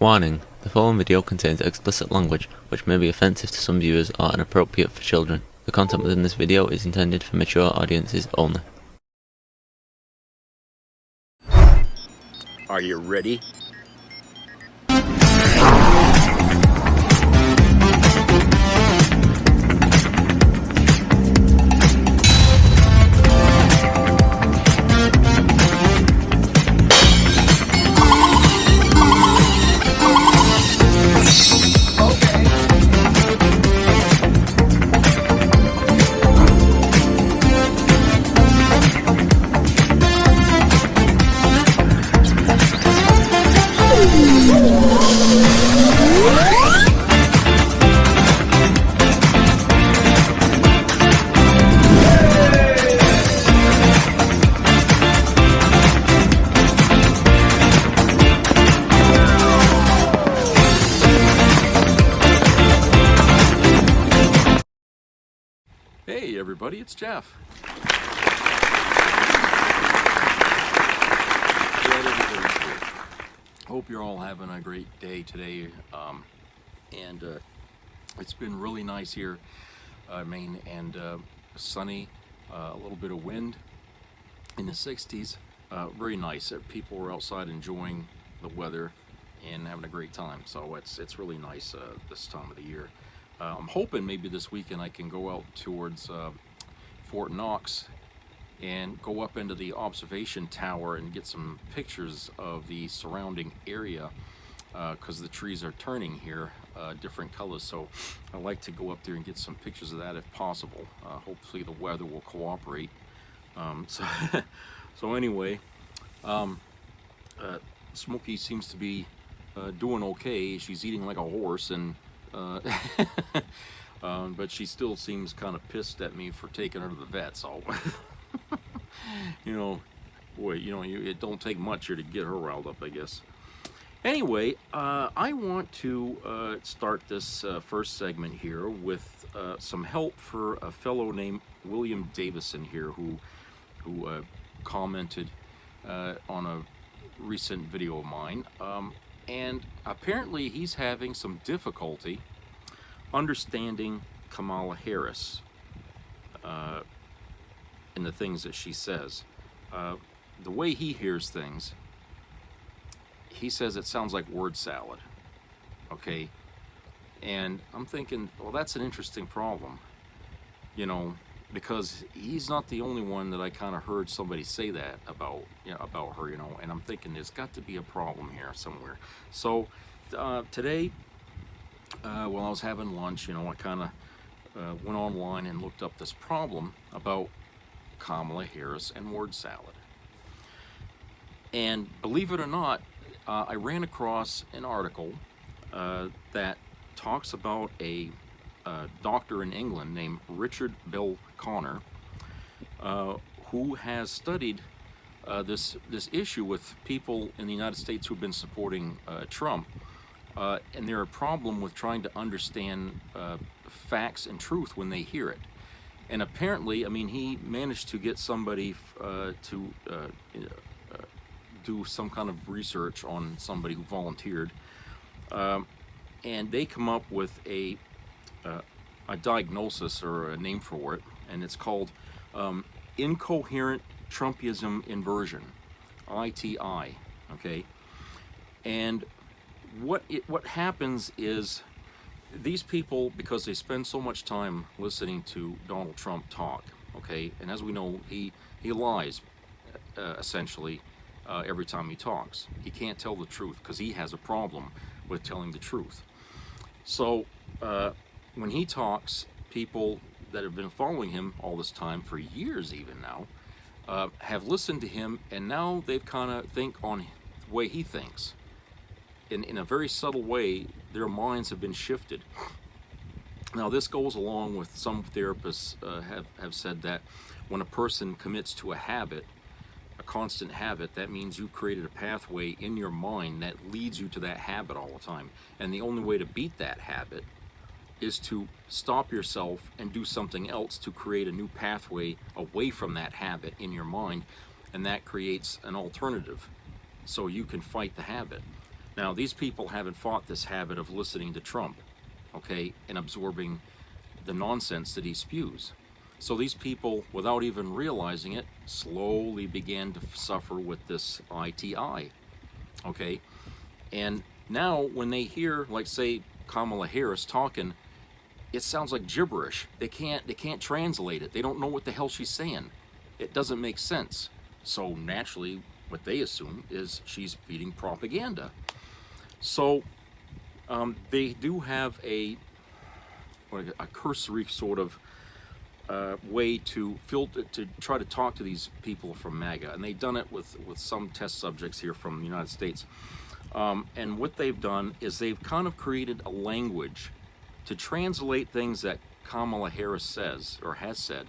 Warning: the following video contains explicit language which may be offensive to some viewers or inappropriate for children. The content within this video is intended for mature audiences only. Are you ready? Hey everybody, it's Jeff. Hope you're all having a great day today. It's been really nice here, Maine, and sunny, a little bit of wind in the 60s. Very nice. People were outside enjoying the weather and having a great time. So it's really nice this time of the year. I'm hoping maybe this weekend I can go out towards Fort Knox and go up into the observation tower and get some pictures of the surrounding area because the trees are turning here different colors, so I'd like to go up there and get some pictures of that if possible. Hopefully the weather will cooperate. So anyway, Smokey seems to be doing okay. She's eating like a horse, and but she still seems kind of pissed at me for taking her to the vet. So boy, it don't take much here to get her riled up, I guess. Anyway, I want to start this first segment here with some help for a fellow named William Davison here, who commented on a recent video of mine. And apparently he's having some difficulty understanding Kamala Harris and the things that she says. The way he hears things, he says it sounds like word salad, okay? And I'm thinking, well, that's an interesting problem, because he's not the only one that I kind of heard somebody say that about her, and I'm thinking there's got to be a problem here somewhere. So today, while I was having lunch, I kind of went online and looked up this problem about Kamala Harris and word salad. And believe it or not, I ran across an article that talks about a doctor in England named Richard Bill Connor, who has studied this issue with people in the United States who've been supporting Trump, and they're a problem with trying to understand facts and truth when they hear it. And apparently, he managed to get somebody to do some kind of research on somebody who volunteered, and they come up with a diagnosis or a name for it, and it's called incoherent Trumpism inversion, I.T.I. Okay, and what happens is these people, because they spend so much time listening to Donald Trump talk, okay, and as we know, he lies essentially every time he talks. He can't tell the truth because he has a problem with telling the truth. So when he talks, people that have been following him all this time, for years even now, have listened to him, and now they've kind of think on the way he thinks. In a very subtle way, their minds have been shifted. Now this goes along with some therapists have said that when a person commits to a habit, a constant habit, that means you created a pathway in your mind that leads you to that habit all the time. And the only way to beat that habit is to stop yourself and do something else to create a new pathway away from that habit in your mind, and that creates an alternative so you can fight the habit. Now, these people haven't fought this habit of listening to Trump, okay, and absorbing the nonsense that he spews. So these people, without even realizing it, slowly began to suffer with this I.T.I, okay? And now when they hear, like, say, Kamala Harris talking, it sounds like gibberish. They can't translate it. They don't know what the hell she's saying. It doesn't make sense. So naturally, what they assume is she's feeding propaganda. So they do have a cursory sort of way to filter, to try to talk to these people from MAGA, and they've done it with some test subjects here from the United States. And what they've done is they've kind of created a language to translate things that Kamala Harris says or has said,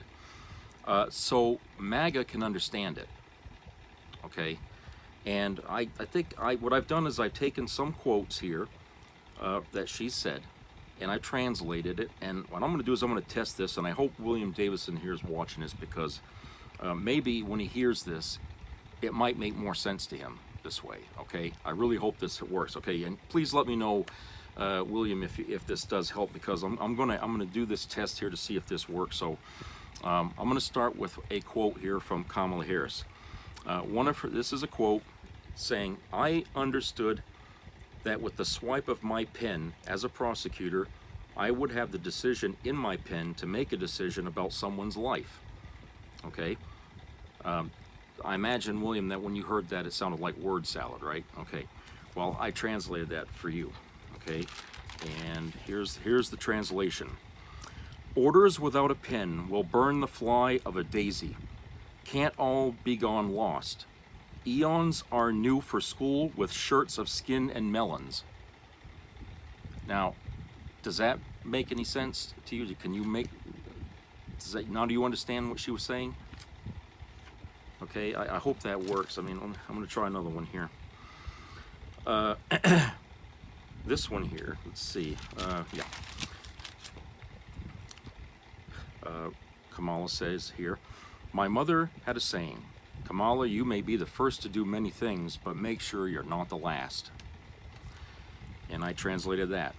so MAGA can understand it. Okay, and I think what I've done is I've taken some quotes here that she said, and I translated it. And what I'm going to do is I'm going to test this, and I hope William Davison here is watching this, because maybe when he hears this, it might make more sense to him this way. Okay, I really hope this works. Okay, and please let me know, William, if this does help, because I'm gonna do this test here to see if this works. So I'm gonna start with a quote here from Kamala Harris. This is a quote saying, "I understood that with the swipe of my pen as a prosecutor, I would have the decision in my pen to make a decision about someone's life." Okay. I imagine, William, that when you heard that, it sounded like word salad, right? Okay. Well, I translated that for you. Okay. And here's the translation. "Orders without a pen will burn the fly of a daisy. Can't all be gone lost. Eons are new for school with shirts of skin and melons." Now, does that make any sense to you? Can you make, now do you understand what she was saying? Okay, I hope that works. I mean, I'm going to try another one here. This one here, let's see. Yeah. Kamala says here, "My mother had a saying, 'Kamala, you may be the first to do many things, but make sure you're not the last.'" And I translated that.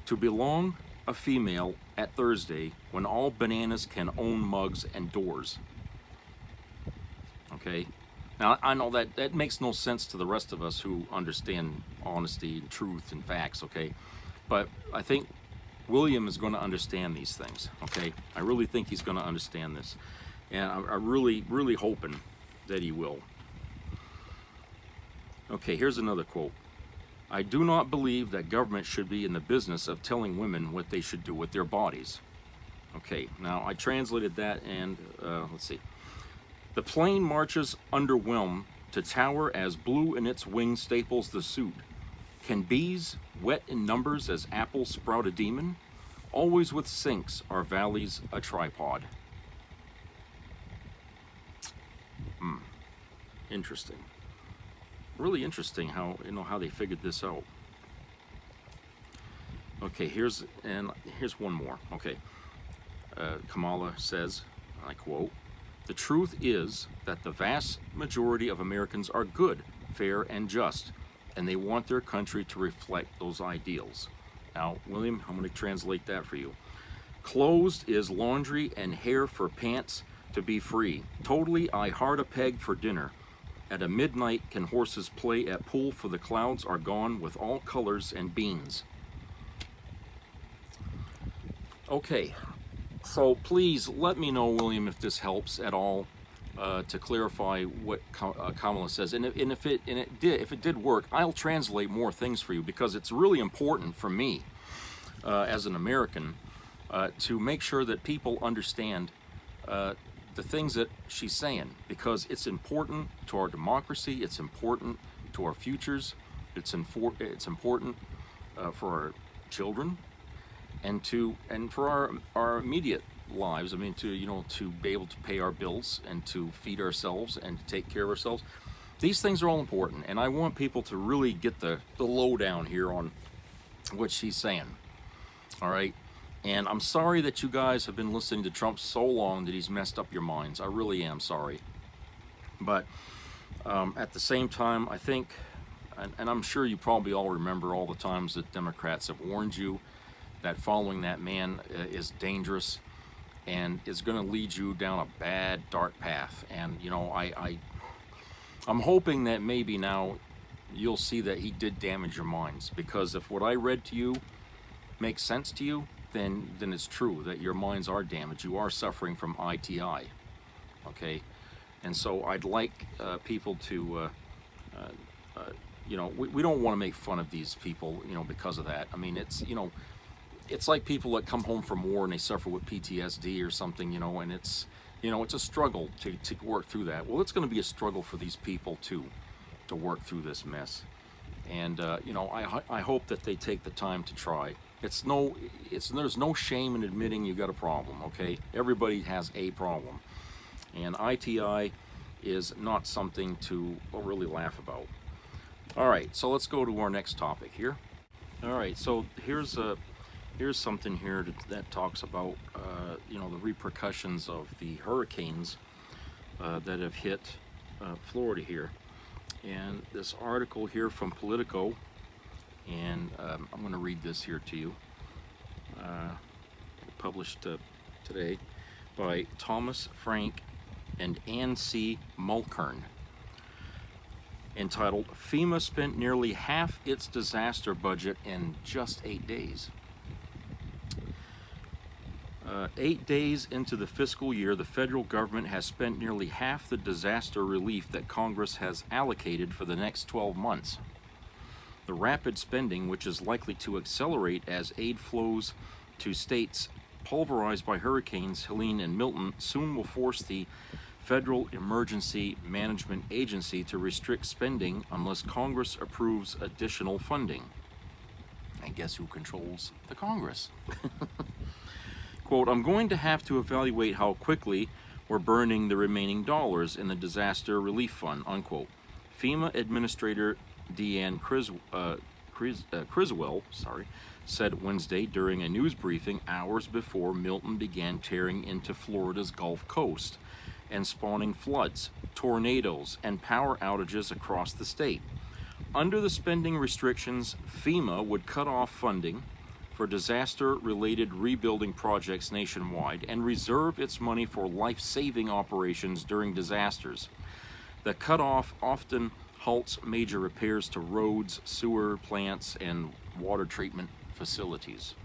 "To belong a female at Thursday when all bananas can own mugs and doors." Okay, now I know that makes no sense to the rest of us who understand honesty and truth and facts, okay? But I think William is going to understand these things, okay? I really think he's going to understand this. And I'm really, really hoping that he will. Okay, here's another quote. "I do not believe that government should be in the business of telling women what they should do with their bodies." Okay, now I translated that, and let's see. "The plane marches underwhelmed to tower as blue in its wing staples the suit. Can bees, wet in numbers as apples sprout a demon? Always with sinks are valleys a tripod." Interesting. Really interesting how they figured this out. Okay, here's one more. Okay, Kamala says, I quote, "The truth is that the vast majority of Americans are good, fair, and just, and they want their country to reflect those ideals." Now, William, I'm going to translate that for you. "Closed is laundry and hair for pants to be free. Totally I hard a peg for dinner. At a midnight can horses play at pool, for the clouds are gone with all colors and beans." Okay, so please let me know, William, if this helps at all to clarify what Kamala says. And if it did work, I'll translate more things for you, because it's really important for me as an American to make sure that people understand the things that she's saying, because it's important to our democracy, it's important to our futures, it's important for our children, and for our immediate lives. I mean, to be able to pay our bills and to feed ourselves and to take care of ourselves. These things are all important, and I want people to really get the lowdown here on what she's saying. All right. And I'm sorry that you guys have been listening to Trump so long that he's messed up your minds. I really am sorry. But at the same time, I think and I'm sure you probably all remember all the times that Democrats have warned you that following that man is dangerous and is going to lead you down a bad, dark path. And you know, I'm hoping that maybe now you'll see that he did damage your minds, because if what I read to you makes sense to you, then it's true that your minds are damaged. You are suffering from I.T.I. Okay, and so I'd like people to, you know, we don't want to make fun of these people, you know, because of that. I mean, it's, you know, it's like people that come home from war and they suffer with PTSD or something, you know, and it's, you know, it's a struggle to work through that. Well, it's going to be a struggle for these people too, to work through this mess. And you know, I hope that they take the time to try. There's no shame in admitting you got a problem. Okay, everybody has a problem, and I.T.I. is not something to really laugh about. All right, so let's go to our next topic here. All right, so here's something here that talks about you know, the repercussions of the hurricanes that have hit Florida here. And this article here from Politico, and I'm going to read this here to you, published today by Thomas Frank and Ann C. Mulkern, entitled, FEMA Spent Nearly Half Its Disaster Budget in Just 8 Days. 8 days into the fiscal year, the federal government has spent nearly half the disaster relief that Congress has allocated for the next 12 months. The rapid spending, which is likely to accelerate as aid flows to states pulverized by hurricanes Helene and Milton, soon will force the Federal Emergency Management Agency to restrict spending unless Congress approves additional funding. And guess who controls the Congress? Quote, I'm going to have to evaluate how quickly we're burning the remaining dollars in the disaster relief fund, unquote. FEMA Administrator Deanne Criswell said Wednesday during a news briefing hours before Milton began tearing into Florida's Gulf Coast and spawning floods, tornadoes, and power outages across the state. Under the spending restrictions, FEMA would cut off funding for disaster-related rebuilding projects nationwide and reserve its money for life-saving operations during disasters. The cutoff often halts major repairs to roads, sewer plants, and water treatment facilities.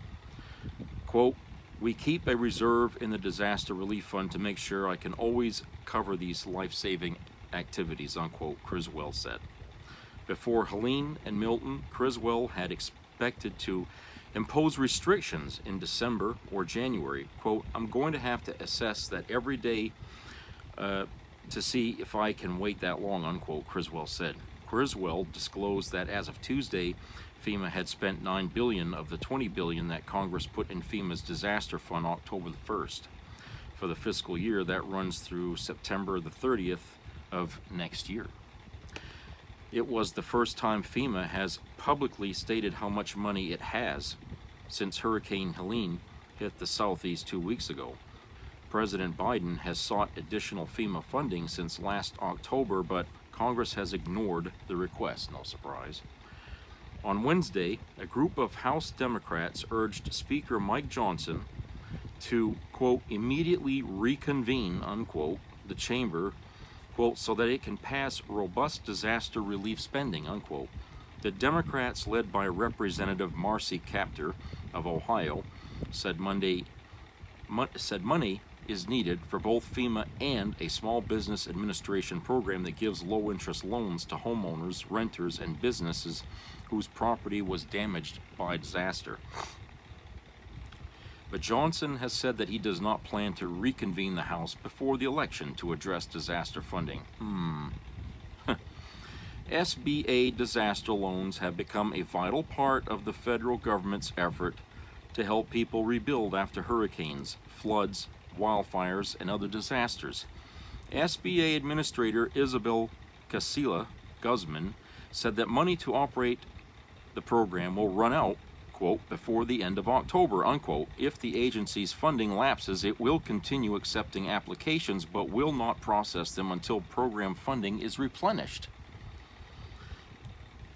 Quote, we keep a reserve in the disaster relief fund to make sure I can always cover these life-saving activities, unquote, Criswell said. Before Helene and Milton, Criswell had expected to impose restrictions in December or January. Quote, I'm going to have to assess that every day to see if I can wait that long, unquote, Criswell said. Criswell disclosed that as of Tuesday, FEMA had spent $9 billion of the $20 billion that Congress put in FEMA's disaster fund October the 1st for the fiscal year that runs through September the 30th of next year. It was the first time FEMA has publicly stated how much money it has since Hurricane Helene hit the Southeast 2 weeks ago. President Biden has sought additional FEMA funding since last October, but Congress has ignored the request, no surprise. On Wednesday, a group of House Democrats urged Speaker Mike Johnson to, quote, immediately reconvene, unquote, the chamber, quote, so that it can pass robust disaster relief spending, unquote. The Democrats, led by Representative Marcy Kaptur of Ohio, said money is needed for both FEMA and a small business administration program that gives low-interest loans to homeowners, renters, and businesses whose property was damaged by disaster. But Johnson has said that he does not plan to reconvene the House before the election to address disaster funding. SBA disaster loans have become a vital part of the federal government's effort to help people rebuild after hurricanes, floods, wildfires, and other disasters. SBA Administrator Isabel Casilla Guzman said that money to operate the program will run out, quote, before the end of October, unquote. If the agency's funding lapses, it will continue accepting applications but will not process them until program funding is replenished.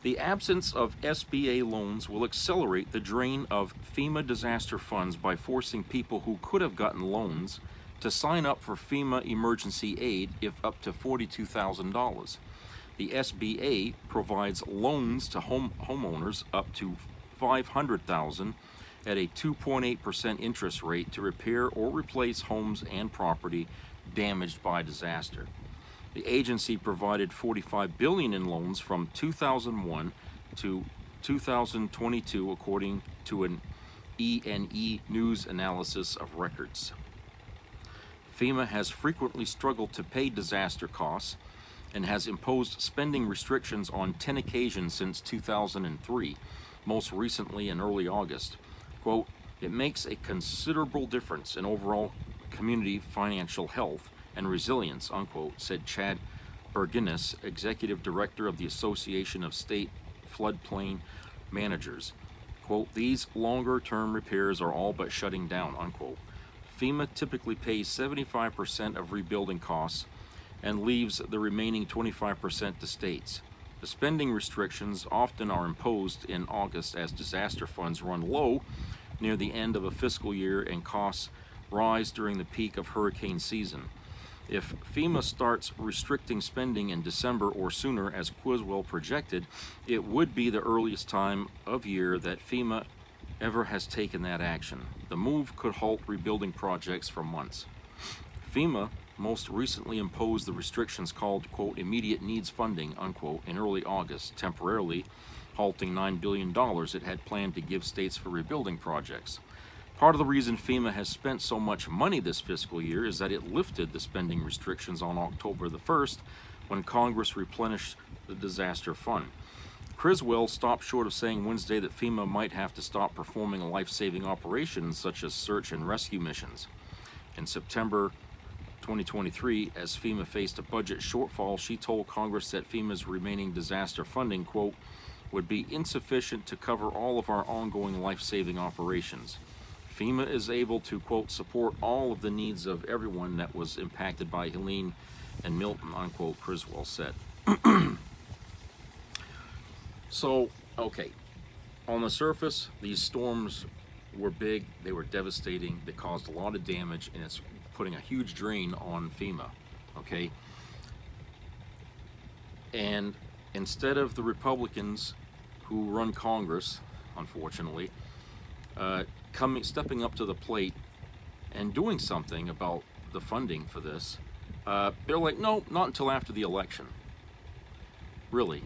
The absence of SBA loans will accelerate the drain of FEMA disaster funds by forcing people who could have gotten loans to sign up for FEMA emergency aid if up to $42,000. The SBA provides loans to homeowners up to $500,000 at a 2.8% interest rate to repair or replace homes and property damaged by disaster. The agency provided $45 billion in loans from 2001 to 2022, according to an E&E News analysis of records. FEMA has frequently struggled to pay disaster costs and has imposed spending restrictions on 10 occasions since 2003, most recently in early August. Quote, "It makes a considerable difference in overall community financial health and resilience," unquote, said Chad Berginis, executive director of the Association of State Floodplain Managers. Quote, "These longer-term repairs are all but shutting down," unquote. FEMA typically pays 75% of rebuilding costs and leaves the remaining 25% to states. The spending restrictions often are imposed in August as disaster funds run low near the end of a fiscal year and costs rise during the peak of hurricane season. If FEMA starts restricting spending in December or sooner, as Quizwell projected, it would be the earliest time of year that FEMA ever has taken that action. The move could halt rebuilding projects for months. FEMA most recently imposed the restrictions called, quote, "immediate needs funding," unquote, in early August, temporarily halting $9 billion it had planned to give states for rebuilding projects. Part of the reason FEMA has spent so much money this fiscal year is that it lifted the spending restrictions on October the 1st when Congress replenished the disaster fund. Criswell stopped short of saying Wednesday that FEMA might have to stop performing life-saving operations such as search and rescue missions. In September 2023, as FEMA faced a budget shortfall, she told Congress that FEMA's remaining disaster funding, quote, "would be insufficient to cover all of our ongoing life-saving operations. FEMA is able to, quote, support all of the needs of everyone that was impacted by Helene and Milton," unquote, Criswell said. So, okay, on the surface, these storms were big, they were devastating, they caused a lot of damage, and it's putting a huge drain on FEMA, okay? And instead of the Republicans who run Congress, unfortunately, stepping up to the plate and doing something about the funding for this, they're like, no, not until after the election. Really?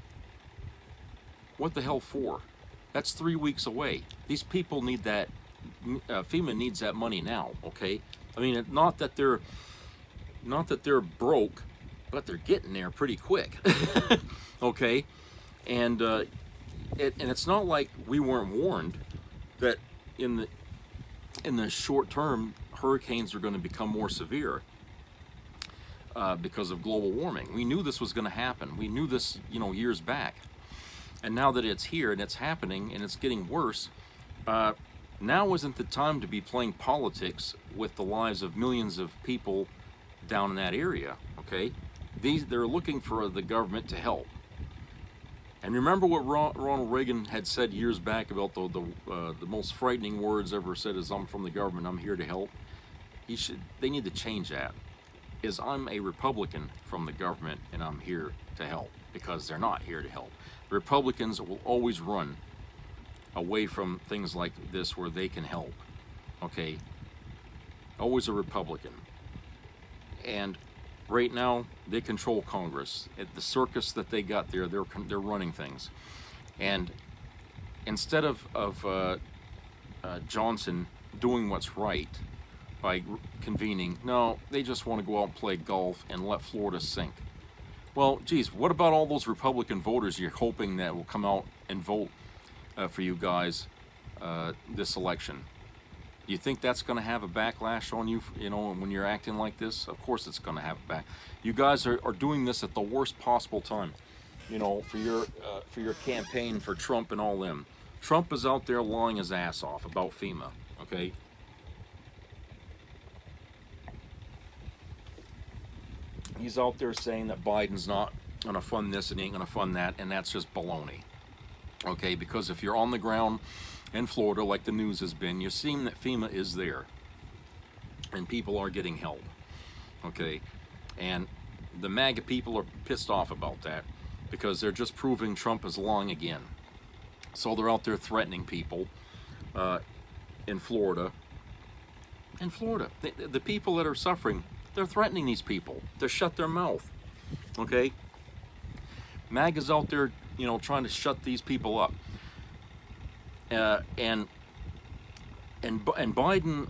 What the hell for? That's 3 weeks away. These people need that. FEMA needs that money now. Okay. I mean, not that they're broke, but they're getting there pretty quick. Okay. And it's not like we weren't warned that in the short term, hurricanes are going to become more severe because of global warming. We knew this was going to happen. We knew this, years back. And now that it's here and it's happening and it's getting worse, now isn't the time to be playing politics with the lives of millions of people down in that area. Okay, they're looking for the government to help. And remember what Ronald Reagan had said years back about the most frightening words ever said is, "I'm from the government, I'm here to help." They need to change that. Is, "I'm a Republican from the government and I'm here to help," because they're not here to help. Republicans will always run away from things like this where they can help. Okay, always a Republican. And right now, they control Congress. At the circus that they got there, they're running things. And instead of Johnson doing what's right by convening, no, they just want to go out and play golf and let Florida sink. Well, geez, what about all those Republican voters you're hoping that will come out and vote for you guys this election? Do you think that's going to have a backlash on you, when you're acting like this? Of course it's going to have a back. You guys are doing this at the worst possible time, for your campaign for Trump and all them. Trump is out there lying his ass off about FEMA, okay? He's out there saying that Biden's not going to fund this and he ain't going to fund that, and that's just baloney, Okay, because if you're on the ground in Florida, like the news has been, you're seeing that FEMA is there, and people are getting help. Okay, and the MAGA people are pissed off about that because they're just proving Trump is lying again. So they're out there threatening people in Florida. In Florida, the people that are suffering, they're threatening these people to shut their mouth. Okay, MAGA's out there, trying to shut these people up. And Biden,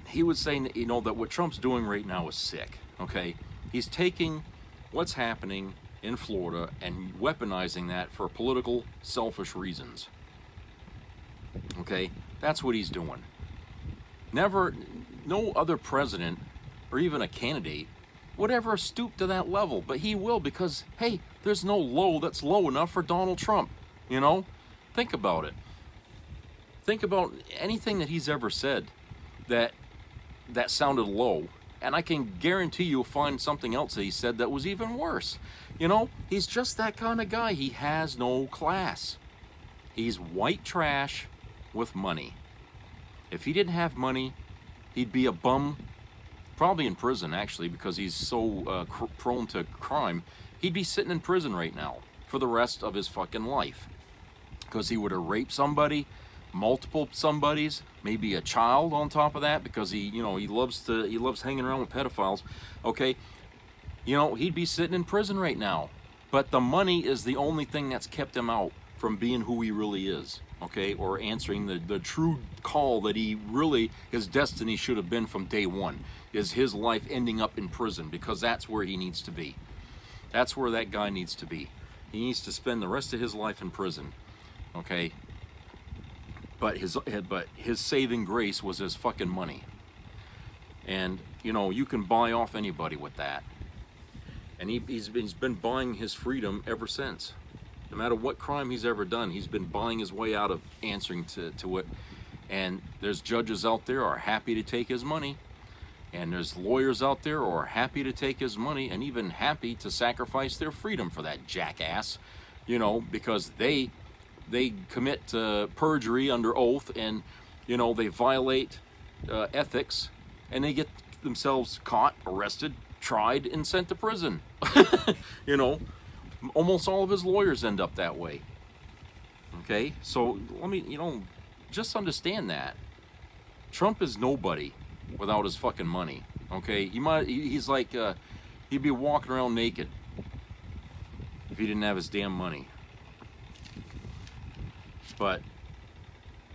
he was saying, that what Trump's doing right now is sick. Okay, he's taking what's happening in Florida and weaponizing that for political, selfish reasons. Okay, that's what he's doing. No other president or even a candidate would ever stoop to that level, but he will, because, hey, there's no low that's low enough for Donald Trump. Think about it. Think about anything that he's ever said that sounded low, and I can guarantee you'll find something else that he said that was even worse. He's just that kind of guy. He has no class. He's white trash with money. If he didn't have money, he'd be a bum, probably in prison, actually, because he's so prone to crime. He'd be sitting in prison right now for the rest of his fucking life, because he would have raped somebody, multiple somebodies, maybe a child on top of that, because he loves hanging around with pedophiles. Okay, he'd be sitting in prison right now. But the money is the only thing that's kept him out from being who he really is. Okay, or answering the true call that his destiny should have been from day one, is his life ending up in prison, because that's where he needs to be. That's where that guy needs to be. He needs to spend the rest of his life in prison. Okay, but his saving grace was his fucking money. And you can buy off anybody with that. And he's been buying his freedom ever since. No matter what crime he's ever done, he's been buying his way out of answering to it. And there's judges out there who are happy to take his money. And there's lawyers out there who are happy to take his money, and even happy to sacrifice their freedom for that jackass. Because they commit perjury under oath, and they violate ethics, and they get themselves caught, arrested, tried, and sent to prison. Almost all of his lawyers end up that way. Okay, so let me, just understand that Trump is nobody without his fucking money. Okay, he's like he'd be walking around naked if he didn't have his damn money. But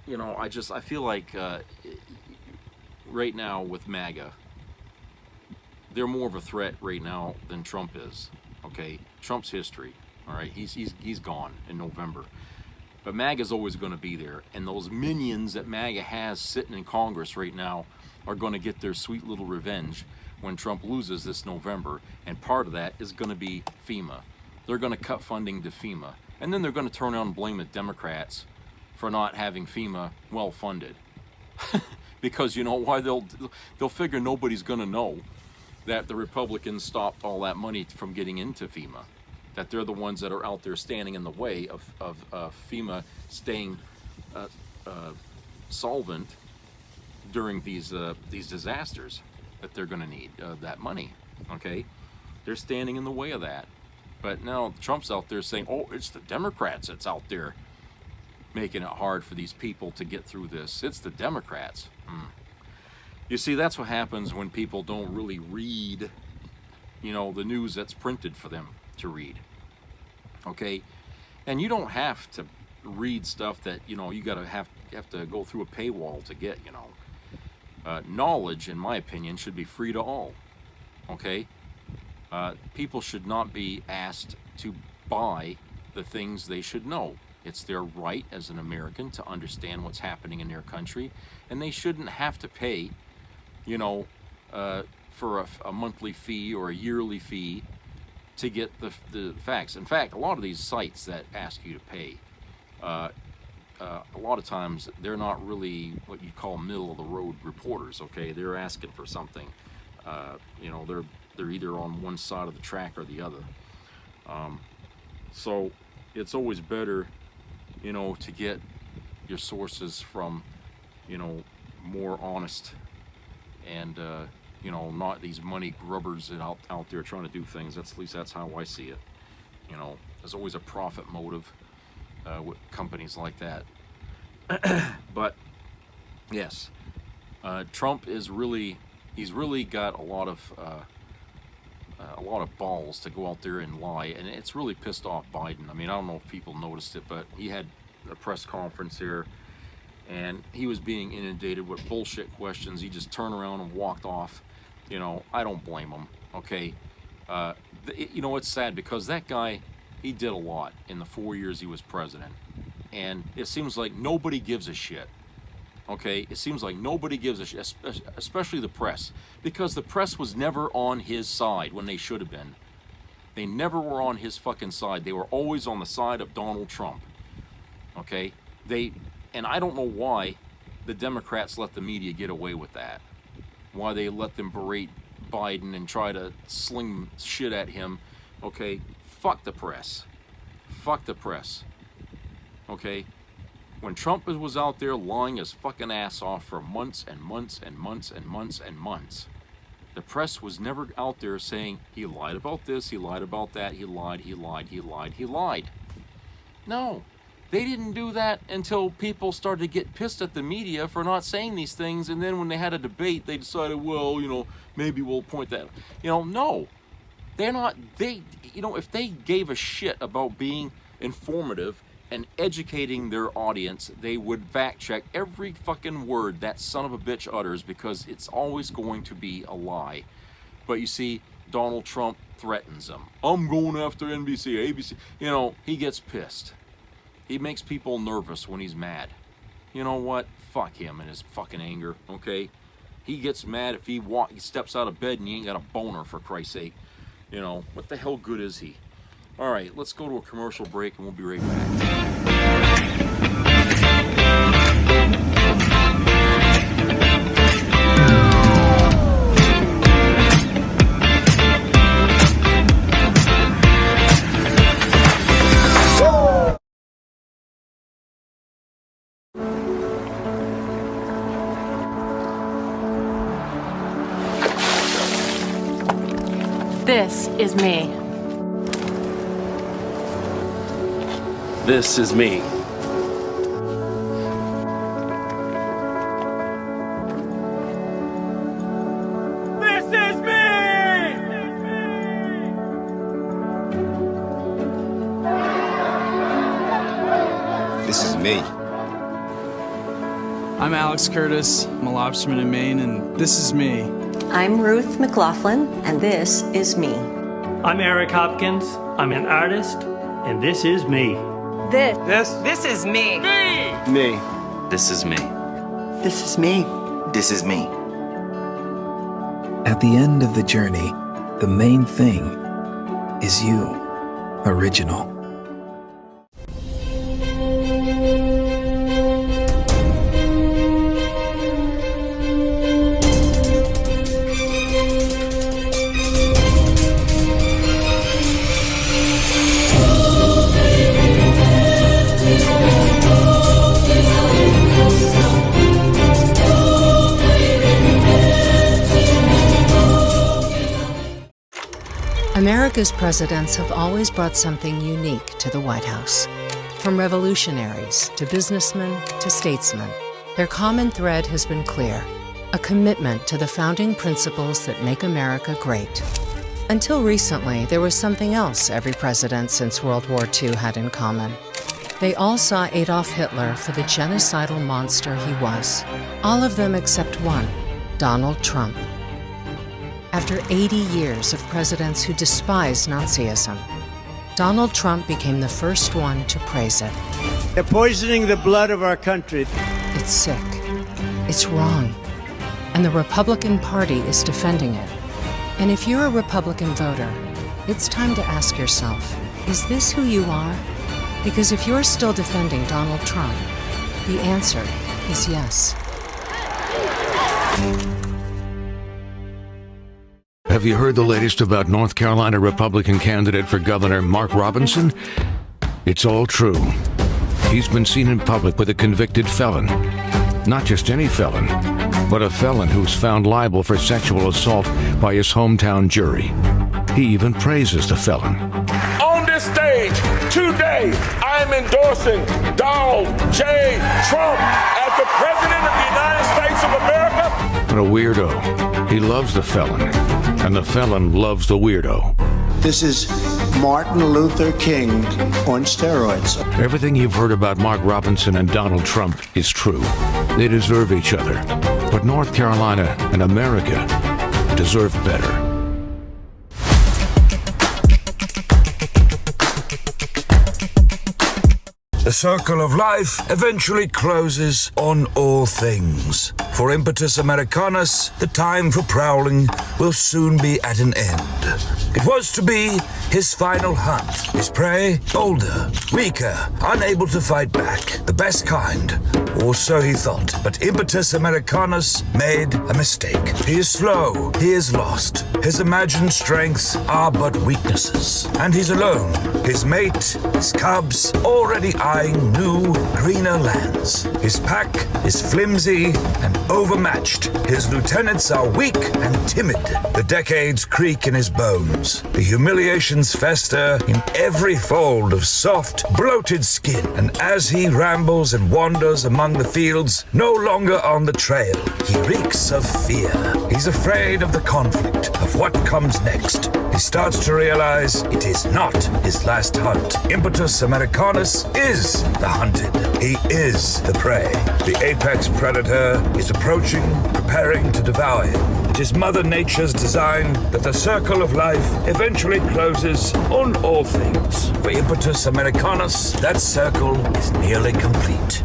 I feel like right now with MAGA, they're more of a threat right now than Trump is. Okay, Trump's history. All right, he's gone in November, but MAGA's always going to be there, and those minions that MAGA has sitting in Congress right now are going to get their sweet little revenge when Trump loses this November, and part of that is going to be FEMA. They're going to cut funding to FEMA, and then they're going to turn around and blame the Democrats for not having FEMA well funded. Because you know why? They'll figure nobody's going to know that the Republicans stopped all that money from getting into FEMA, that they're the ones that are out there standing in the way of FEMA staying solvent during these disasters that they're going to need that money. Okay, they're standing in the way of that. But now Trump's out there saying, "Oh, it's the Democrats that's out there making it hard for these people to get through this. It's the Democrats." You see, that's what happens when people don't really read, the news that's printed for them to read. Okay, and you don't have to read stuff that you gotta have to go through a paywall to get. Knowledge, in my opinion, should be free to all. Okay, people should not be asked to buy the things they should know. It's their right as an American to understand what's happening in their country, and they shouldn't have to pay, for a monthly fee or a yearly fee to get the facts. In fact, a lot of these sites that ask you to pay, a lot of times they're not really what you call middle of the road reporters. Okay, they're asking for something. They're either on one side of the track or the other. So it's always better, you know, to get your sources from, you know, more honest and, you know, not these money grubbers that out there trying to do things. At least that's how I see it. You know, there's always a profit motive with companies like that. But yes, Trump is he's really got a lot of balls to go out there and lie, and it's really pissed off Biden. I mean, I don't know if people noticed it, but he had a press conference here, and he was being inundated with bullshit questions. He just turned around and walked off. You know, I don't blame him. Okay, you know, it's sad because that guy, he did a lot in the 4 years he was president, and it seems like nobody gives a shit. Okay, it seems like nobody gives a shit, especially the press, because the press was never on his side when they should have been. They never were on his fucking side. They were always on the side of Donald Trump. Okay, and I don't know why the Democrats let the media get away with that. Why they let them berate Biden and try to sling shit at him. Okay, fuck the press. Fuck the press. Okay, when Trump was out there lying his fucking ass off for months and months and months and months and months, the press was never out there saying he lied about this, he lied about that, he lied. No, they didn't do that until people started to get pissed at the media for not saying these things, and then when they had a debate, they decided, well, you know, maybe we'll point that. You know, no, they're not. You know, if they gave a shit about being informative and educating their audience, they would fact check every fucking word that son of a bitch utters, because it's always going to be a lie. But you see, Donald Trump threatens them. I'm going after NBC, ABC. You know, he gets pissed. He makes people nervous when he's mad. You know what? Fuck him and his fucking anger, okay? He gets mad if he steps out of bed and he ain't got a boner, for Christ's sake. You know, what the hell good is he? All right, let's go to a commercial break and we'll be right back. This is me. This is me. This is me! This is me. I'm Alex Curtis. I'm a lobsterman in Maine, and this is me. I'm Ruth McLaughlin, and this is me. I'm Eric Hopkins. I'm an artist, and this is me. This is me. Me. This is me. This is me. This is me. At the end of the journey, the main thing is you, original. America's presidents have always brought something unique to the White House. From revolutionaries to businessmen to statesmen, their common thread has been clear: a commitment to the founding principles that make America great. Until recently, there was something else every president since World War II had in common. They all saw Adolf Hitler for the genocidal monster he was. All of them except one, Donald Trump. After 80 years of presidents who despise Nazism, Donald Trump became the first one to praise it. They're poisoning the blood of our country. It's sick. It's wrong. And the Republican Party is defending it. And if you're a Republican voter, it's time to ask yourself, is this who you are? Because if you're still defending Donald Trump, the answer is yes. Have you heard the latest about North Carolina Republican candidate for governor Mark Robinson? It's all true. he's been seen in public with a convicted felon. Not just any felon, but a felon who's found liable for sexual assault by his hometown jury. He even praises the felon. On this stage today, I am endorsing Donald J. Trump as the President of the United States of America. But a weirdo. He loves the felon, and the felon loves the weirdo. This is Martin Luther King on steroids. Everything you've heard about Mark Robinson and Donald Trump is true. They deserve each other. But North Carolina and America deserve better. The circle of life eventually closes on all things. For Impetus Americanus, the time for prowling will soon be at an end. It was to be his final hunt. His prey, older, weaker, unable to fight back. The best kind, or so he thought. But Impetus Americanus made a mistake. He is slow, he is lost. His imagined strengths are but weaknesses. And he's alone. His mate, his cubs, already eyeing new, greener lands. His pack is flimsy and overmatched. His lieutenants are weak and timid. The decades creak in his bones. The humiliations fester in every fold of soft, bloated skin. And as he rambles and wanders among the fields, no longer on the trail, he reeks of fear. He's afraid of the conflict, of what comes next. He starts to realize it is not his last hunt. Impetus Americanus is the hunted. He is the prey. The apex predator is approaching, preparing to devour him. It is Mother Nature's design that the circle of life eventually closes on all things. For Impetus Americanus, that circle is nearly complete.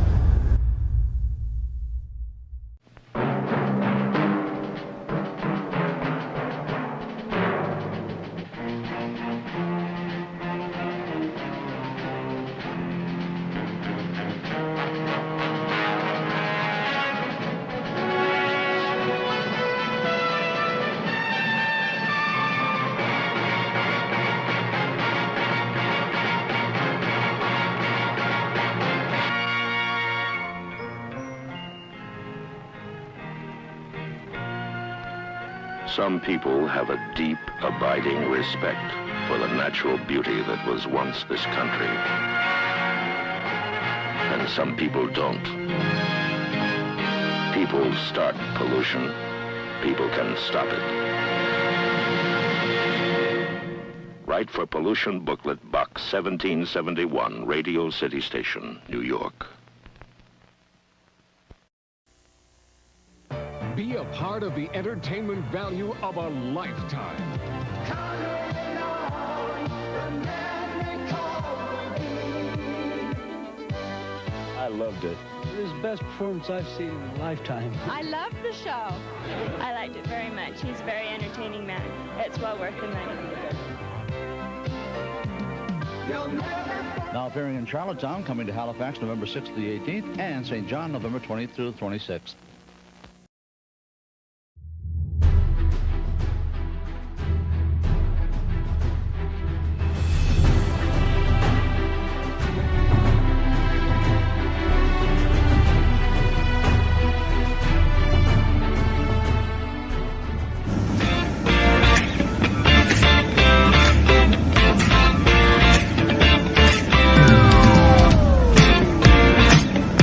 Some people have a deep, abiding respect for the natural beauty that was once this country. And some people don't. People start pollution. People can stop it. Write for Pollution Booklet, Box 1771, Radio City Station, New York. Be a part of the entertainment value of a lifetime. I loved it. It was the best performance I've seen in a lifetime. I loved the show. I liked it very much. He's a very entertaining man. It's well worth the money. Now appearing in Charlottetown, coming to Halifax November 6th to the 18th, and St. John November 20th through the 26th.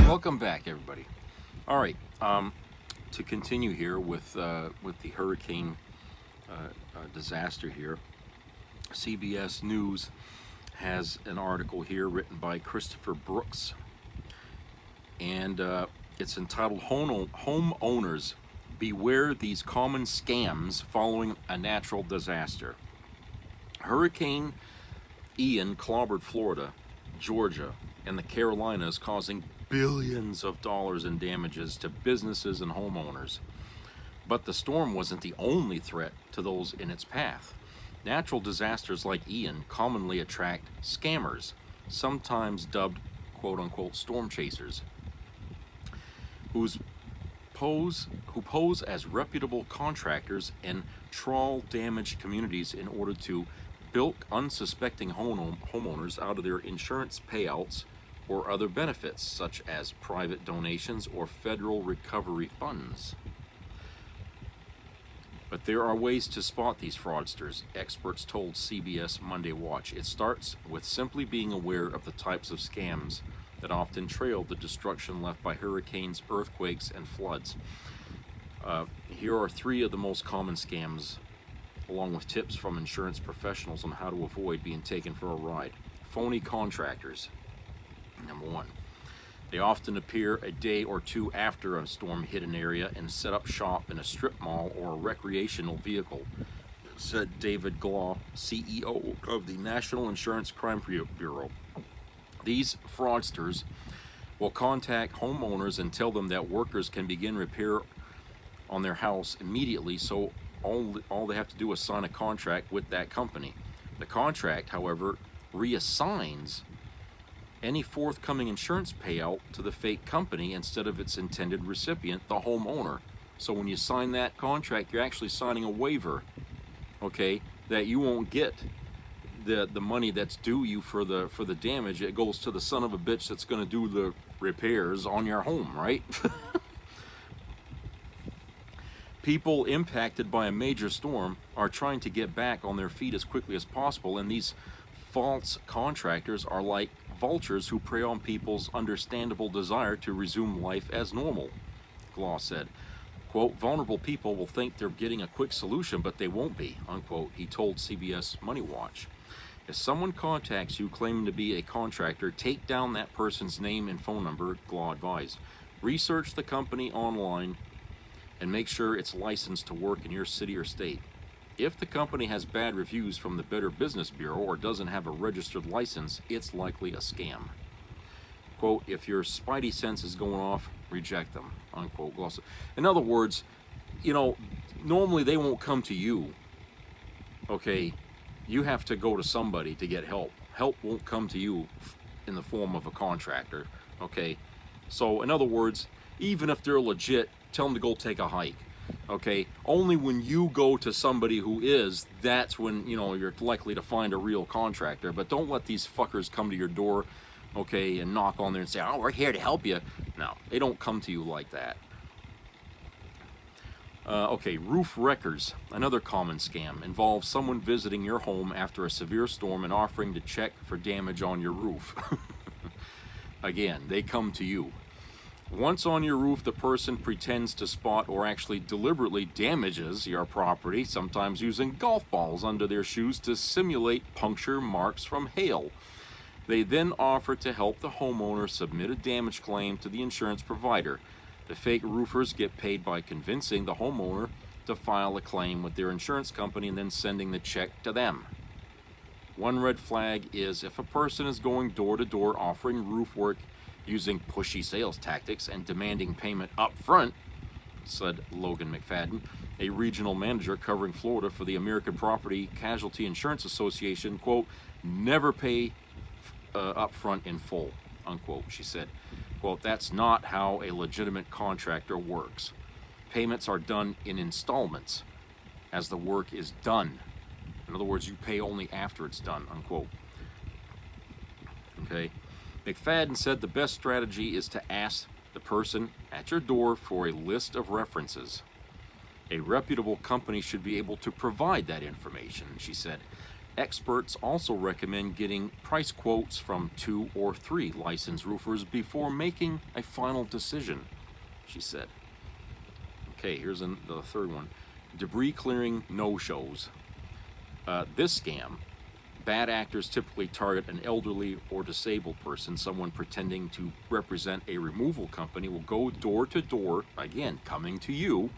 Welcome back, everybody. All right, to continue here with the hurricane disaster here, CBS News has an article here written by Christopher Brooks, and it's entitled Homeowners Beware These Common Scams Following a Natural Disaster. Hurricane Ian clobbered Florida, Georgia, and the Carolinas, causing billions of dollars in damages to businesses and homeowners. But the storm wasn't the only threat to those in its path. Natural disasters like Ian commonly attract scammers, sometimes dubbed quote-unquote storm chasers, who pose as reputable contractors and trawl damaged communities in order to bilk unsuspecting homeowners out of their insurance payouts or other benefits, such as private donations or federal recovery funds. But there are ways to spot these fraudsters, experts told CBS Monday Watch. It starts with simply being aware of the types of scams that often trail the destruction left by hurricanes, earthquakes, and floods. Here are 3 of the most common scams, along with tips from insurance professionals on how to avoid being taken for a ride. Phony contractors. Number 1. They often appear a day or 2 after a storm hit an area and set up shop in a strip mall or a recreational vehicle, said David Glaw, CEO of the National Insurance Crime Bureau. These fraudsters will contact homeowners and tell them that workers can begin repair on their house immediately, so all they have to do is sign a contract with that company. The contract, however, reassigns any forthcoming insurance payout to the fake company instead of its intended recipient, the homeowner. So when you sign that contract, you're actually signing a waiver, okay, that you won't get the money that's due you for the damage. It goes to the son of a bitch that's going to do the repairs on your home, right? People impacted by a major storm are trying to get back on their feet as quickly as possible, and these false contractors are like vultures who prey on people's understandable desire to resume life as normal, Glaw said. Quote, vulnerable people will think they're getting a quick solution, but they won't be, unquote, he told CBS Money Watch. If someone contacts you claiming to be a contractor, take down that person's name and phone number, Glaw advised. Research the company online and make sure it's licensed to work in your city or state. If the company has bad reviews from the Better Business Bureau or doesn't have a registered license, it's likely a scam. Quote, if your spidey sense is going off, reject them, unquote. In other words, you know, normally they won't come to you, okay? You have to go to somebody to get help. Help won't come to you in the form of a contractor, okay? So, in other words, even if they're legit, tell them to go take a hike. Okay, only when you go to somebody who is, that's when, you know, you're likely to find a real contractor. But don't let these fuckers come to your door, okay, and knock on there and say, oh, we're here to help you. No, they don't come to you like that. Okay, roof wreckers, another common scam, involves someone visiting your home after a severe storm and offering to check for damage on your roof. Again, they come to you. Once on your roof, the person pretends to spot or actually deliberately damages your property, sometimes using golf balls under their shoes to simulate puncture marks from hail. They then offer to help the homeowner submit a damage claim to the insurance provider. The fake roofers get paid by convincing the homeowner to file a claim with their insurance company and then sending the check to them. One red flag is if a person is going door to door offering roof work using pushy sales tactics and demanding payment up front, said Logan McFadden, a regional manager covering Florida for the American Property Casualty Insurance Association. Quote, never pay up front in full, unquote, she said. Quote, that's not how a legitimate contractor works. Payments are done in installments as the work is done. In other words, you pay only after it's done, unquote. Okay. McFadden said the best strategy is to ask the person at your door for a list of references. A reputable company should be able to provide that information, she said. Experts also recommend getting price quotes from 2 or 3 licensed roofers before making a final decision, she said. Okay, here's the third one. Debris clearing no-shows. This scam, bad actors typically target an elderly or disabled person. Someone pretending to represent a removal company will go door to door, again, coming to you,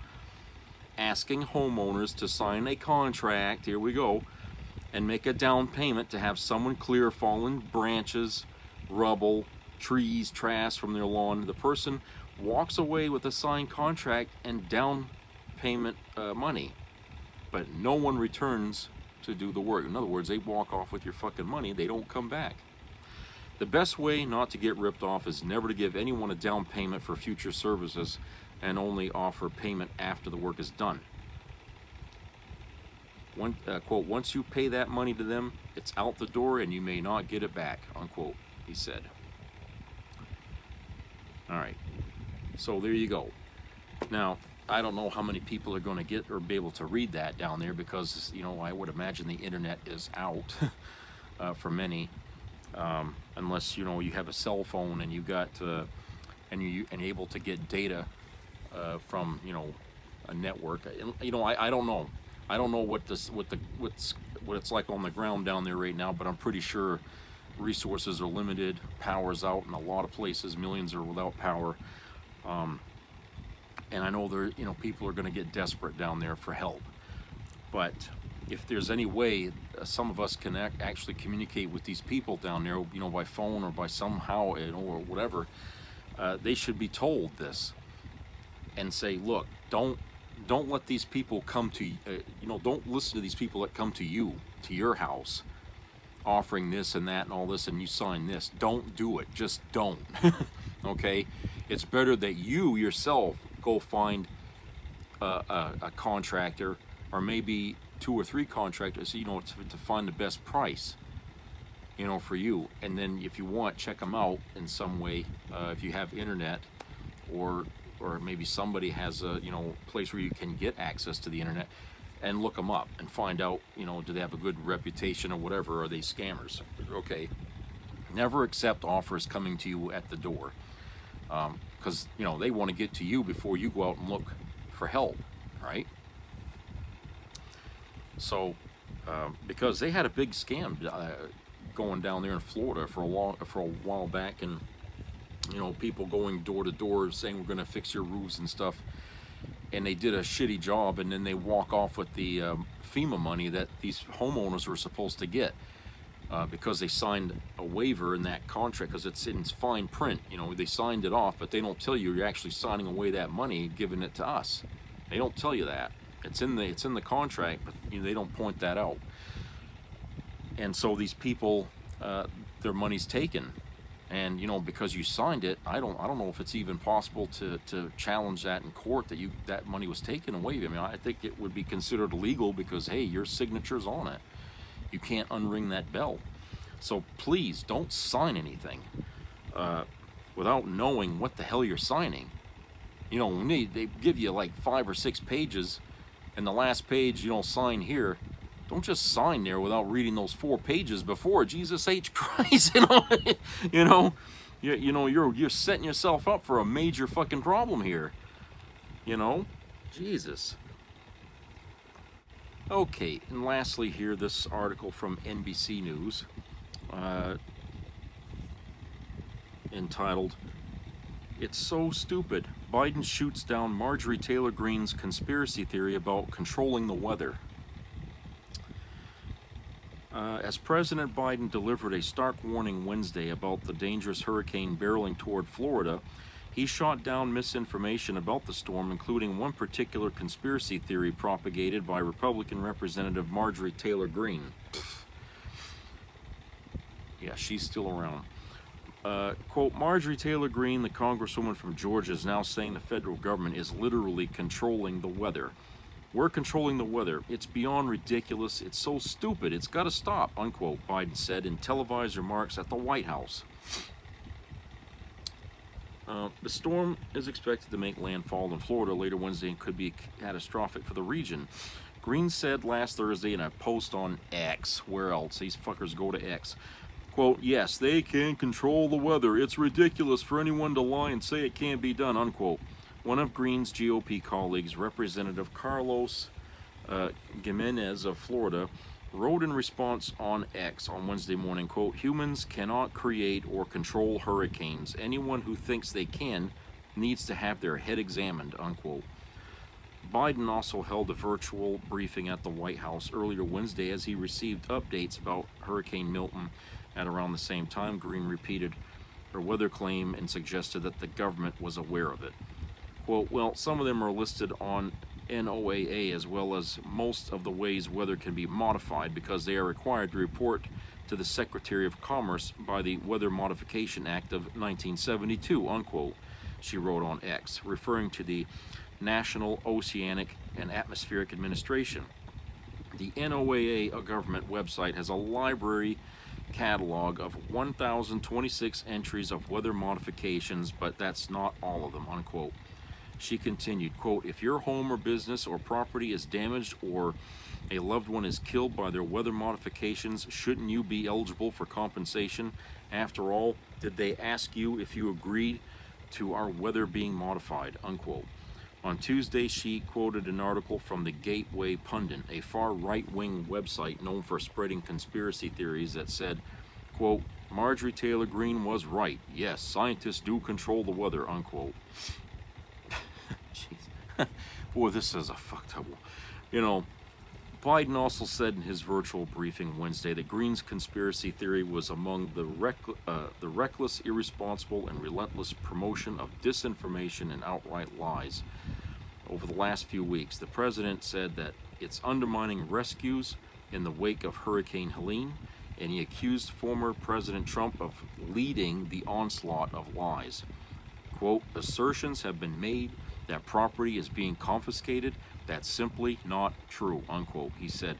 asking homeowners to sign a contract, here we go, and make a down payment to have someone clear fallen branches, rubble, trees, trash from their lawn. The person walks away with a signed contract and down payment money, but no one returns to do the work. In other words, they walk off with your fucking money. They don't come back. The best way not to get ripped off is never to give anyone a down payment for future services and only offer payment after the work is done. Quote, once you pay that money to them, it's out the door and you may not get it back, unquote, he said. All right. So there you go. Now, I don't know how many people are going to get or be able to read that down there because, you know, I would imagine the internet is out for many, unless, you know, you have a cell phone and you got and you're able to get data from, you know, a network. You know, I don't know. I don't know what it's like on the ground down there right now, but I'm pretty sure resources are limited, power's out in a lot of places, millions are without power. And I know there, you know, people are going to get desperate down there for help. But if there's any way some of us can actually communicate with these people down there, you know, by phone or by somehow, you know, or whatever, they should be told this and say, look, don't let these people come to you know, don't listen to these people that come to you, to your house, offering this and that and all this, and you sign this. Don't do it. Just don't. Okay? It's better that you yourself go find a contractor, or maybe 2 or 3 contractors, you know, to find the best price, you know, for you. And then if you want, check them out in some way, if you have internet, or maybe somebody has a, you know, place where you can get access to the internet, and look them up and find out, you know, do they have a good reputation or whatever, are they scammers? Okay. Never accept offers coming to you at the door, because, you know, they want to get to you before you go out and look for help, right? So, because they had a big scam going down there in Florida for a while back, and, you know, people going door to door saying we're going to fix your roofs and stuff, and they did a shitty job, and then they walk off with the FEMA money that these homeowners were supposed to get. Because they signed a waiver in that contract, because it's in fine print, you know, they signed it off, but they don't tell you you're actually signing away that money, giving it to us. They don't tell you that. It's in the contract, but, you know, they don't point that out. And so these people, their money's taken, and, you know, because you signed it, I don't know if it's even possible to challenge that in court, that money was taken away. I mean, I think it would be considered illegal because, hey, your signature's on it. You can't unring that bell. So please don't sign anything without knowing what the hell you're signing. You know, they give you like 5 or 6 pages, and the last page, you know, sign here. Don't just sign there without reading those 4 pages before. Jesus H. Christ, you know, you're setting yourself up for a major fucking problem here. You know, Jesus. Okay, and lastly here, this article from NBC News, entitled, "It's So Stupid, Biden Shoots Down Marjorie Taylor Greene's Conspiracy Theory About Controlling the Weather." As President Biden delivered a stark warning Wednesday about the dangerous hurricane barreling toward Florida, he shot down misinformation about the storm, including one particular conspiracy theory propagated by Republican Representative Marjorie Taylor Greene. Yeah, she's still around. Quote, Marjorie Taylor Greene, the congresswoman from Georgia, is now saying the federal government is literally controlling the weather. We're controlling the weather. It's beyond ridiculous. It's so stupid. It's got to stop, unquote, Biden said in televised remarks at the White House. The storm is expected to make landfall in Florida later Wednesday and could be catastrophic for the region. Greene said last Thursday in a post on X, where else? These fuckers go to X. Quote, yes, they can control the weather. It's ridiculous for anyone to lie and say it can't be done, unquote. One of Greene's GOP colleagues, Representative Carlos Gimenez of Florida, wrote in response on X on Wednesday morning, quote, humans cannot create or control hurricanes. Anyone who thinks they can needs to have their head examined, unquote. Biden also held a virtual briefing at the White House earlier Wednesday as he received updates about Hurricane Milton. At around the same time, Greene repeated her weather claim and suggested that the government was aware of it. Quote, well, some of them are listed on NOAA as well as most of the ways weather can be modified because they are required to report to the Secretary of Commerce by the Weather Modification Act of 1972, unquote, she wrote on X, referring to the National Oceanic and Atmospheric Administration. The NOAA government website has a library catalog of 1,026 entries of weather modifications, but that's not all of them, unquote. She continued, quote, if your home or business or property is damaged or a loved one is killed by their weather modifications, shouldn't you be eligible for compensation? After all, did they ask you if you agreed to our weather being modified, unquote. On Tuesday, she quoted an article from the Gateway Pundit, a far right-wing website known for spreading conspiracy theories that said, quote, Marjorie Taylor Greene was right. Yes, scientists do control the weather, unquote. Jeez. Boy, this is a fucked up one. You know, Biden also said in his virtual briefing Wednesday that Greene's conspiracy theory was among the reckless, irresponsible, and relentless promotion of disinformation and outright lies. Over the last few weeks, the president said that it's undermining rescues in the wake of Hurricane Helene, and he accused former President Trump of leading the onslaught of lies. Quote, assertions have been made that property is being confiscated. That's simply not true, unquote. He said,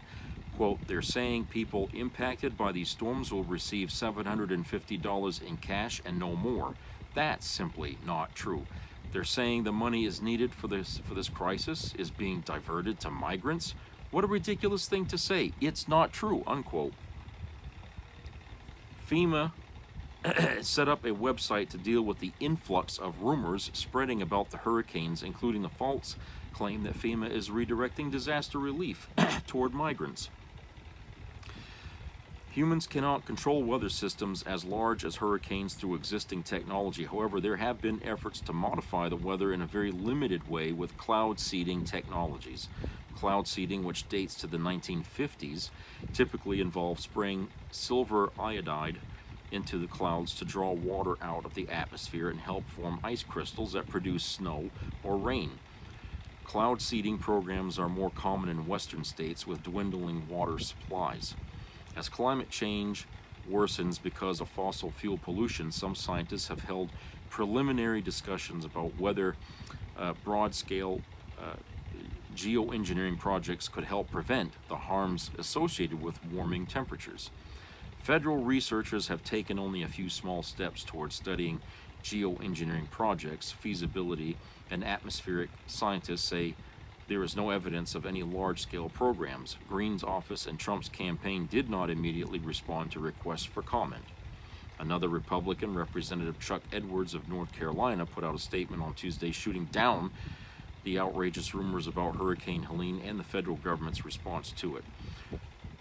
quote, they're saying people impacted by these storms will receive $750 in cash and no more. That's simply not true. They're saying the money is needed for this crisis is being diverted to migrants. What a ridiculous thing to say. It's not true, unquote. FEMA set up a website to deal with the influx of rumors spreading about the hurricanes, including the false claim that FEMA is redirecting disaster relief toward migrants. Humans cannot control weather systems as large as hurricanes through existing technology. However, there have been efforts to modify the weather in a very limited way with cloud seeding technologies. Cloud seeding, which dates to the 1950s, typically involves spraying silver iodide into the clouds to draw water out of the atmosphere and help form ice crystals that produce snow or rain. Cloud seeding programs are more common in western states with dwindling water supplies. As climate change worsens because of fossil fuel pollution, some scientists have held preliminary discussions about whether broad-scale geoengineering projects could help prevent the harms associated with warming temperatures. Federal researchers have taken only a few small steps towards studying geoengineering projects' feasibility, and atmospheric scientists say there is no evidence of any large-scale programs. Greene's office and Trump's campaign did not immediately respond to requests for comment. Another Republican, Representative Chuck Edwards of North Carolina, put out a statement on Tuesday shooting down the outrageous rumors about Hurricane Helene and the federal government's response to it.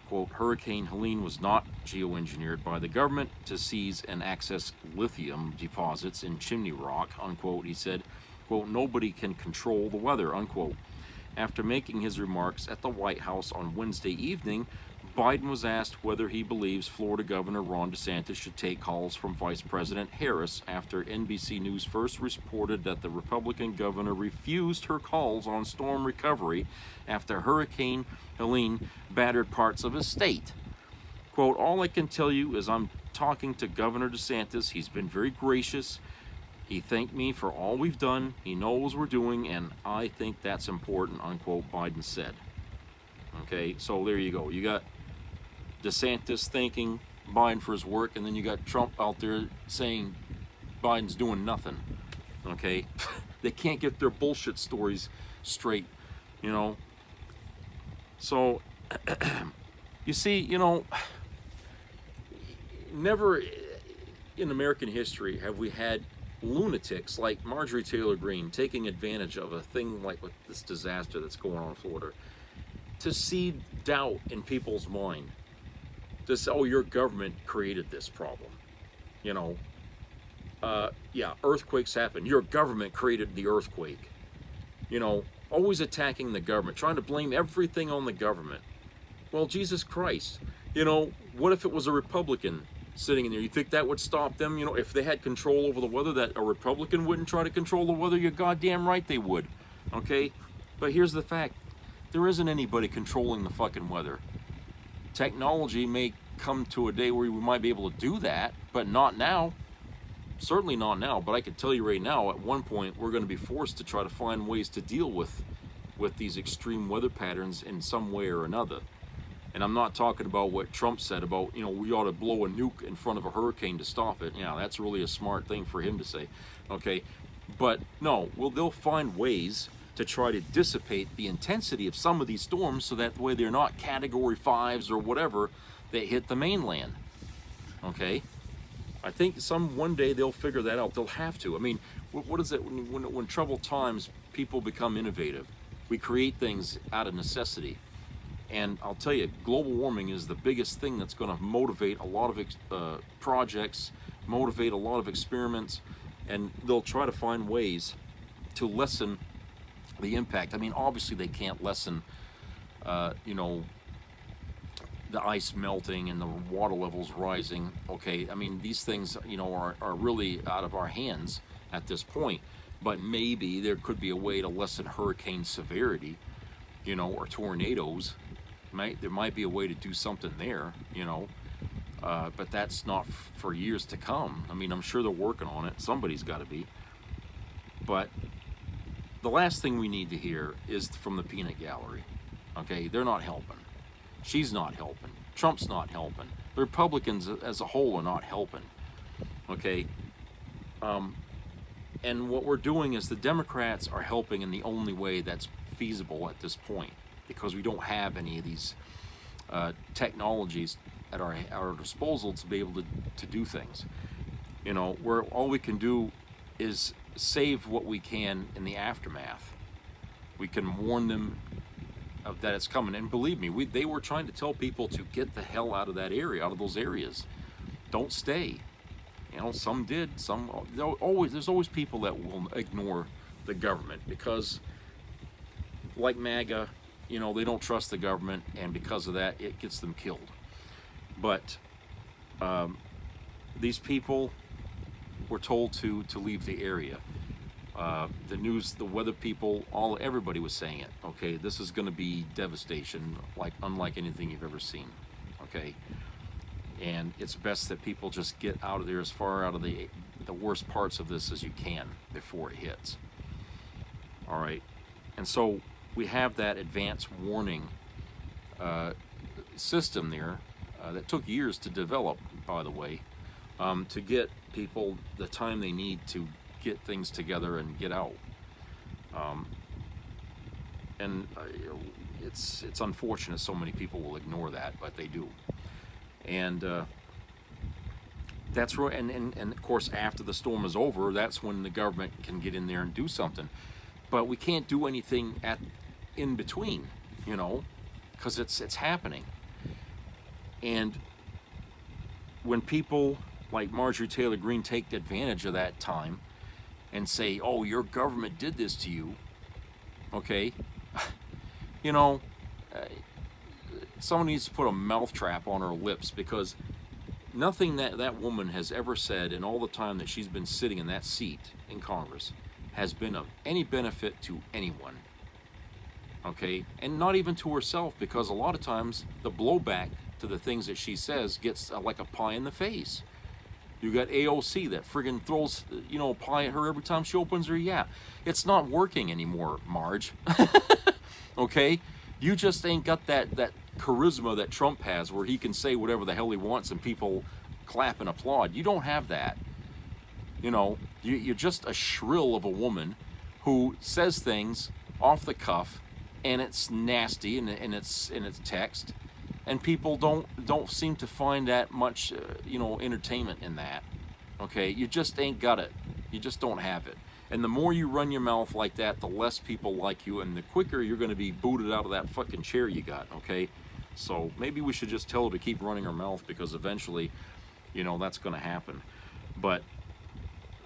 Quote, Hurricane Helene was not geoengineered by the government to seize and access lithium deposits in Chimney Rock, unquote. He said, quote, nobody can control the weather, unquote. After making his remarks at the White House on Wednesday evening, Biden was asked whether he believes Florida Governor Ron DeSantis should take calls from Vice President Harris after NBC News first reported that the Republican governor refused her calls on storm recovery after Hurricane Helene battered parts of his state. Quote, all I can tell you is I'm talking to Governor DeSantis. He's been very gracious. He thanked me for all we've done. He knows we're doing, and I think that's important, unquote, Biden said. Okay, so there you go. You got DeSantis thanking Biden for his work, and then you got Trump out there saying Biden's doing nothing. Okay? They can't get their bullshit stories straight, you know? So, you see, you know, never in American history have we had lunatics like Marjorie Taylor Greene taking advantage of a thing like this disaster that's going on in Florida to seed doubt in people's mind. To say, oh, your government created this problem. You know, yeah, earthquakes happen. Your government created the earthquake. You know, always attacking the government, trying to blame everything on the government. Well, Jesus Christ, you know, what if it was a Republican sitting in there? You think that would stop them? You know, if they had control over the weather, that a Republican wouldn't try to control the weather? You're goddamn right they would. Okay? But here's the fact. There isn't anybody controlling the fucking weather. Technology may come to a day where we might be able to do that, but not now. Certainly not now, but I can tell you right now, at one point, we're going to be forced to try to find ways to deal with these extreme weather patterns in some way or another. And I'm not talking about what Trump said about, we ought to blow a nuke in front of a hurricane to stop it. Yeah, that's really a smart thing for him to say. Okay, but no, they'll find ways to try to dissipate the intensity of some of these storms so that way they're not category 5s or whatever that hit the mainland. Okay, I think one day they'll figure that out. They'll have to. I mean, what is it when troubled times people become innovative? We create things out of necessity. And I'll tell you, global warming is the biggest thing that's going to motivate a lot of projects, motivate a lot of experiments, and they'll try to find ways to lessen the impact. I mean, obviously they can't lessen, the ice melting and the water levels rising. Okay, I mean, these things, are really out of our hands at this point. But maybe there could be a way to lessen hurricane severity, or tornadoes. There might be a way to do something there, but that's not for years to come. I mean, I'm sure they're working on it. Somebody's got to be. But the last thing we need to hear is from the peanut gallery. Okay, they're not helping. She's not helping. Trump's not helping. The Republicans as a whole are not helping. Okay, and what we're doing is the Democrats are helping in the only way that's feasible at this point, because we don't have any of these technologies at our disposal to be able to do things. Where all we can do is save what we can in the aftermath. We can warn them of that it's coming, and believe me, they were trying to tell people to get the hell out of that area, out of those areas. Don't stay. Some did. There's always people that will ignore the government because, like MAGA, they don't trust the government, and because of that, it gets them killed. But these people were told to leave the area. The news, the weather people, everybody was saying it. Okay, this is going to be devastation, unlike anything you've ever seen. Okay, and it's best that people just get out of there, as far out of the worst parts of this as you can before it hits. All right, and so we have that advance warning system there that took years to develop, by the way, to get people the time they need to get things together and get out. It's unfortunate so many people will ignore that, but they do. And that's right. And of course, after the storm is over, that's when the government can get in there and do something. But we can't do anything in between, because it's happening. And when people like Marjorie Taylor Greene take advantage of that time and say, "Oh, your government did this to you," okay, someone needs to put a mouth trap on her lips, because nothing that woman has ever said in all the time that she's been sitting in that seat in Congress has been of any benefit to anyone. Okay, and not even to herself, because a lot of times the blowback to the things that she says gets like a pie in the face. You got AOC that friggin' throws, pie at her every time she opens her yap. It's not working anymore, Marge. Okay? You just ain't got that charisma that Trump has, where he can say whatever the hell he wants and people clap and applaud. You don't have that. You're just a shrill of a woman who says things off the cuff, and it's nasty, and it's text. And people don't seem to find that much, entertainment in that. Okay, you just ain't got it. You just don't have it. And the more you run your mouth like that, the less people like you, and the quicker you're going to be booted out of that fucking chair you got. Okay, so maybe we should just tell her to keep running her mouth, because eventually, that's going to happen. But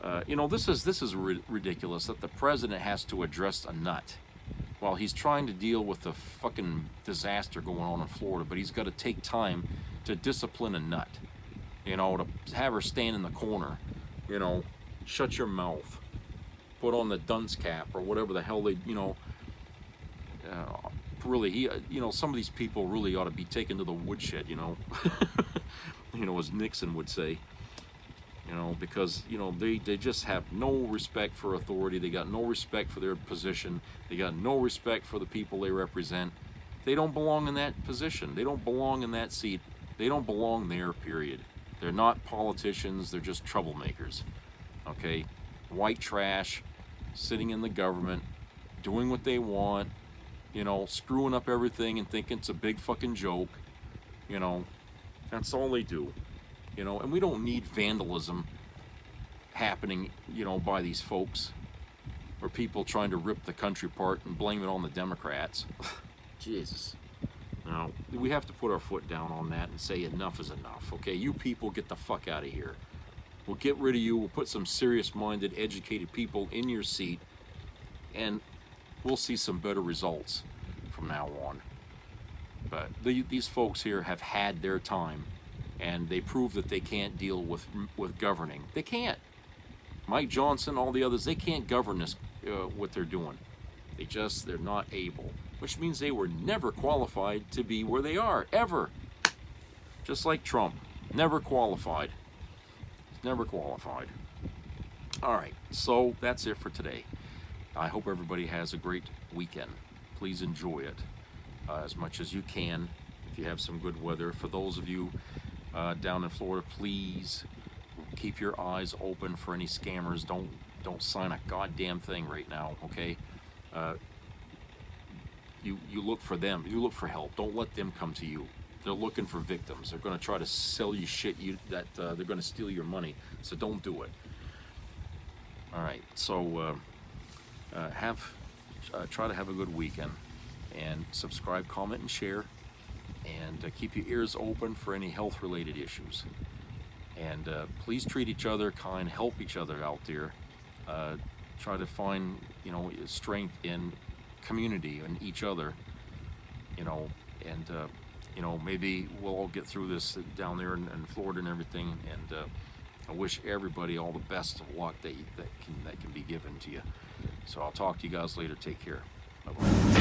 this is ridiculous that the president has to address a nut while he's trying to deal with the fucking disaster going on in Florida. But he's got to take time to discipline a nut, to have her stand in the corner, shut your mouth, put on the dunce cap, or whatever the hell they, really, some of these people really ought to be taken to the woodshed, as Nixon would say. Because, they just have no respect for authority. They got no respect for their position. They got no respect for the people they represent. They don't belong in that position. They don't belong in that seat. They don't belong there, period. They're not politicians. They're just troublemakers. Okay? White trash, sitting in the government, doing what they want, you know, screwing up everything and thinking it's a big fucking joke. You know, that's all they do. You know, and we don't need vandalism happening, you know, by these folks, or people trying to rip the country apart and blame it on the Democrats. Jesus. No, we have to put our foot down on that and say enough is enough. Okay, you people get the fuck out of here. We'll get rid of you. We'll put some serious-minded, educated people in your seat, and we'll see some better results from now on. But these folks here have had their time, and they prove that they can't deal with governing. They can't. Mike Johnson, all the others, they can't govern this, what they're doing. They're not able, which means they were never qualified to be where they are, ever. Just like Trump, never qualified. Never qualified. All right, so that's it for today. I hope everybody has a great weekend. Please enjoy it as much as you can if you have some good weather. For those of you down in Florida, please keep your eyes open for any scammers. Don't sign a goddamn thing right now, okay? You look for them. You look for help. Don't let them come to you. They're looking for victims. They're going to try to sell you shit that they're going to steal your money. So don't do it. All right. So try to have a good weekend, and subscribe, comment, and share, and keep your ears open for any health-related issues. And please treat each other kind. Help each other out there. Try to find, you know, strength in community and each other, you know, and you know, maybe we'll all get through this down there in Florida and everything. And I wish everybody all the best of luck that can be given to you. So I'll talk to you guys later. Take care. Bye-bye.